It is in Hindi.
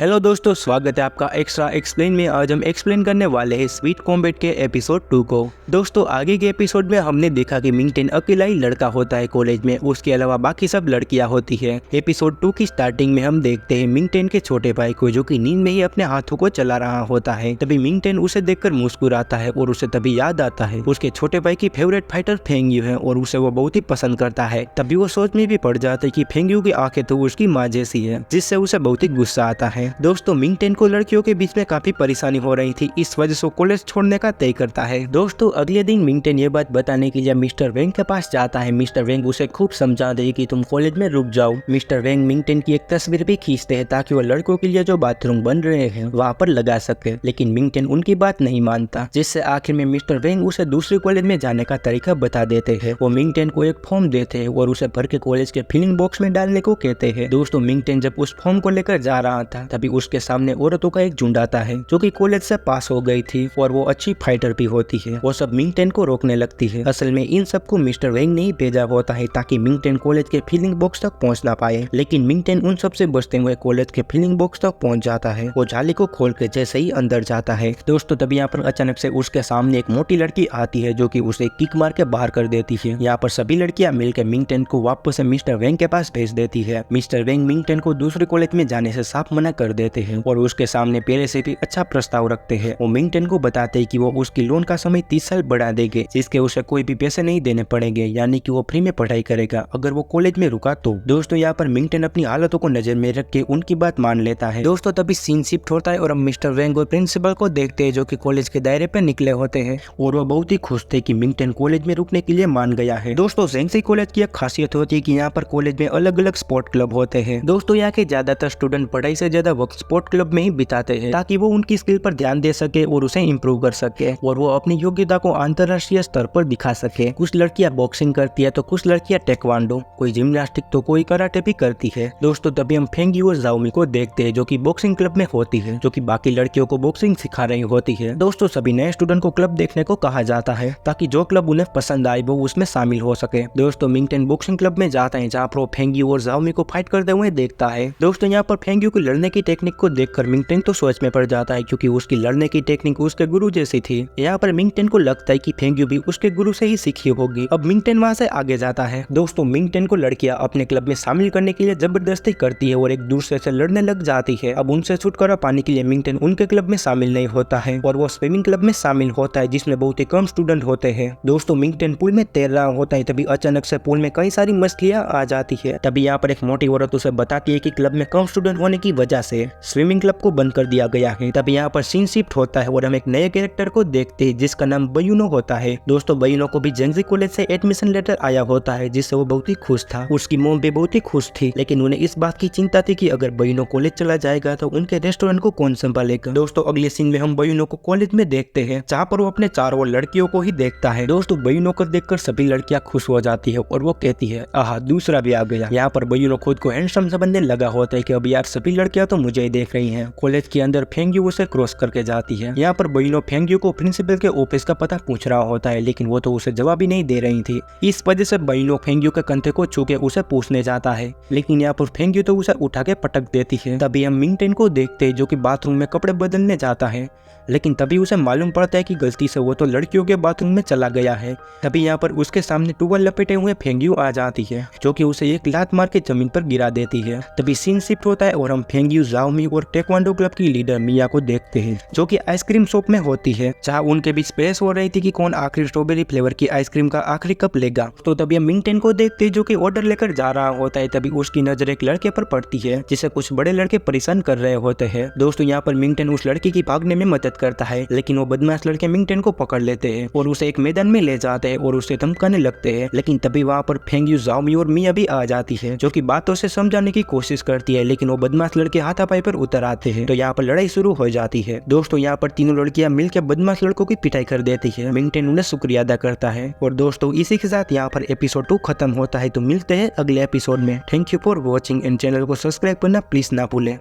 हेलो दोस्तों, स्वागत है आपका एक्स्ट्रा एक्सप्लेन में। आज हम एक्सप्लेन करने वाले हैं स्वीट कॉम्बैट के एपिसोड 2 को। दोस्तों, आगे के एपिसोड में हमने देखा कि मिंगटेन अकेला ही लड़का होता है कॉलेज में, उसके अलावा बाकी सब लड़कियां होती है। एपिसोड 2 की स्टार्टिंग में हम देखते हैं मिंगटेन के छोटे भाई को, जो कि नींद में ही अपने हाथों को चला रहा होता है। तभी मिंगटेन उसे देखकर मुस्कुराता है और उसे तभी याद आता है उसके छोटे भाई की फेवरेट फाइटर फेंगयू है और उसे वो बहुत ही पसंद करता है। तभी वो सोच में भी पड़ जाता है कि फेंगयू की आंखें तो उसकी माँ जैसी है, जिससे उसे बहुत ही गुस्सा आता है। दोस्तों, मिंगटेन को लड़कियों के बीच में काफी परेशानी हो रही थी, इस वजह से कॉलेज छोड़ने का तय करता है। दोस्तों, अगले दिन मिंगटेन ये बात बताने के लिए मिस्टर वेंग के पास जाता है। मिस्टर वेंग उसे खूब समझा दे कि तुम कॉलेज में रुक जाओ। मिस्टर वेंग मिंगटेन की एक तस्वीर भी खींचते हैं ताकि वो लड़कों के लिए जो बाथरूम बन रहे हैं वहाँ पर लगा सके, लेकिन मिंगटेन उनकी बात नहीं मानता, जिससे आखिर में मिस्टर वेंग उसे दूसरे कॉलेज में जाने का तरीका बता देते हैं। वो मिंगटेन को एक फॉर्म देते हैं और उसे भर के कॉलेज के फिलिंग बॉक्स में डालने को कहते हैं। दोस्तों, मिंगटेन जब उस फॉर्म को लेकर जा रहा था तभी उसके सामने औरतों का एक झुंड आता है जो कि कॉलेज से पास हो गई थी और वो अच्छी फाइटर भी होती है। वो सब मिंगटेन को रोकने लगती है। असल में इन सबको मिस्टर वेंग ने ही भेजा होता है ताकि मिंगटेन कॉलेज के फिलिंग बॉक्स तक पहुंच ना पाए, लेकिन मिंगटेन उन सब से बचते हुए कॉलेज के फिलिंग बॉक्स तक पहुंच जाता है। वो जाली को खोल के जैसे ही अंदर जाता है, दोस्तों, तभी यहाँ पर अचानक से उसके सामने एक मोटी लड़की आती है जो कि उसे किक मार के बाहर कर देती है। यहाँ पर सभी लड़कियां मिलकर मिंगटेन को वापस से मिस्टर वेंग के पास भेज देती है। मिस्टर वेंग मिंगटेन को दूसरे कॉलेज में जाने से साफ मना कर देते हैं और उसके सामने पहले से भी अच्छा प्रस्ताव रखते हैं। वो मिंगटेन को बताते हैं कि वो उसकी लोन का समय 30 साल बढ़ा देंगे, जिसके उसे कोई भी पैसे नहीं देने पड़ेंगे, यानी कि वो फ्री में पढ़ाई करेगा अगर वो कॉलेज में रुका तो। दोस्तों, यहाँ पर मिंगटेन अपनी हालतों को नजर में रख के उनकी बात मान लेता है। दोस्तों, तभी सीन शिफ्ट होता है और हम मिस्टर वेंग और प्रिंसिपल को देखते हैं जो कि कॉलेज के दायरे पे निकले होते हैं और वो बहुत ही खुश थे कि मिंगटेन कॉलेज में रुकने के लिए मान गया है। दोस्तों, जेंगसी कॉलेज की एक खासियत होती है कि यहाँ पर कॉलेज में अलग अलग स्पोर्ट क्लब होते हैं। दोस्तों, यहाँ के ज्यादातर स्टूडेंट पढ़ाई से ज्यादा वक्त स्पोर्ट क्लब में ही बिताते हैं ताकि वो उनकी स्किल पर ध्यान दे सके और उसे इम्प्रूव कर सके और वो अपनी योग्यता को अंतरराष्ट्रीय स्तर पर दिखा सके। कुछ लड़कियां बॉक्सिंग करती है तो कुछ लड़कियां टेक्वांडो, कोई जिम्नास्टिक तो कोई कराटे भी करती है। दोस्तों, तभी हम फेंगयू और जाओमी को देखते हैं जो कि बॉक्सिंग क्लब में होती है, जो कि बाकी लड़कियों को बॉक्सिंग सिखा रही होती है। दोस्तों, सभी नए स्टूडेंट को क्लब देखने को कहा जाता है ताकि जो क्लब उन्हें पसंद आए वो उसमें शामिल हो सके। दोस्तों, मिंगटेन बॉक्सिंग क्लब में जाता है जहाँ पर वो फेंगयू और जाओमी को फाइट करते हुए देखता है। दोस्तों, यहाँ पर फेंगयू की लड़ने की टेक्निक को देखकर मिंगटेन तो सोच में पड़ जाता है क्योंकि उसकी लड़ने की टेक्निक उसके गुरु जैसी थी। यहाँ पर मिंगटेन को लगता है कि फेंगयू भी उसके गुरु से ही सीखी होगी। अब मिंगटेन वहाँ से आगे जाता है। दोस्तों, मिंगटेन को लड़कियां अपने क्लब में शामिल करने के लिए जबरदस्ती करती है और एक दूसरे से लड़ने लग जाती है। अब उनसे छुटकारा पाने के लिए मिंगटेन उनके क्लब में शामिल नहीं होता है और वो स्विमिंग क्लब में शामिल होता है जिसमें बहुत ही कम स्टूडेंट होते हैं। दोस्तों, मिंगटेन पूल में तैर रहा होता है तभी अचानक से पूल में कई सारी मछलियां आ जाती है। तभी यहाँ पर एक मोटी औरत उसे बताती है कि क्लब में कम स्टूडेंट होने की वजह से स्विमिंग क्लब को बंद कर दिया गया है। तभी यहाँ पर सीन शिफ्ट होता है और हम एक नए कैरेक्टर को देखते हैं जिसका नाम बयूनो होता है। दोस्तों, बयूनो को भी जेंगजी कॉलेज से एडमिशन लेटर आया होता है जिससे वो बहुत ही खुश था। उसकी मॉम भी बहुत ही खुश थी, लेकिन उन्हें इस बात की चिंता थी कि अगर बयूनो कॉलेज चला जाएगा तो उनके रेस्टोरेंट को कौन संभालेगा। दोस्तों, अगले सीन में हम बयूनो को कॉलेज में देखते हैं जहाँ पर वो अपने चारों ओर लड़कियों को ही देखता है। दोस्तों, बयूनो को देखकर सभी लड़कियां खुश हो जाती है और वो कहती है, आहा, दूसरा भी आ गया। यहाँ पर बयूनो खुद को हैंडसम समझने लगा होता है कि अब यार सभी लड़कियां तो मुझे ही देख रही हैं। कॉलेज के अंदर फेंगयू उसे क्रॉस करके जाती है। यहाँ पर बयूनो फेंगयू को प्रिंसिपल के ऑफिस का पता पूछ रहा होता है, लेकिन वो तो उसे जवाब ही नहीं दे रही थी। इस वजह से बयूनो फेंगयू के कंधे को छू के उसे पूछने जाता है, लेकिन यहाँ पर फेंगयू तो उसे उठा के पटक देती है। तभी हम मिंगटेन को देखते हैं जो कि बाथरूम में कपड़े बदलने जाता है, लेकिन तभी उसे मालूम पड़ता है कि गलती से वो तो लड़कियों के बाथरूम में चला गया है। तभी यहाँ पर उसके सामने टूवल लपेटे हुए फेंगयू आ जाती है जो कि उसे एक लात मार के जमीन पर गिरा देती है। तभी सीन शिफ्ट होता है और हम फेंगयू, जाओमी और टेक्वांडो क्लब की लीडर मिया को देखते हैं जो कि आइसक्रीम शॉप में होती है, जहाँ उनके बीच बहस हो रही थी कि कौन आखिरी स्ट्रॉबेरी फ्लेवर की आइसक्रीम का आखिरी कप लेगा। तो तभी हम मिंगटेन को देखते हैं जो कि ऑर्डर लेकर जा रहा होता है। तभी उसकी नजर एक लड़के पर पड़ती है जिसे कुछ बड़े लड़के परेशान कर रहे होते हैं। दोस्तों, यहाँ पर मिंगटेन उस लड़की की भागने में मदद करता है, लेकिन वो बदमाश लड़के मिंगटेन को पकड़ लेते हैं और उसे एक मैदान में ले जाते हैं और उसे धमकाने लगते हैं। लेकिन तभी वहाँ पर फेंगयू, जाओमी और मिया भी आ जाती है जो कि बातों से समझाने की कोशिश करती है, लेकिन वो बदमाश लड़के हाथापाई पर उतर आते हैं। तो यहाँ पर लड़ाई शुरू हो जाती है। दोस्तों, यहाँ पर तीनों लड़कियां मिलकर बदमाश लड़कों की पिटाई कर देती है। मिंगटेन उन्हें शुक्रिया अदा करता है। और दोस्तों, इसी के साथ यहाँ पर एपिसोड 2 खत्म होता है। तो मिलते हैं अगले एपिसोड में। Thank you for watching and channel को सब्सक्राइब करना प्लीज ना भूलें।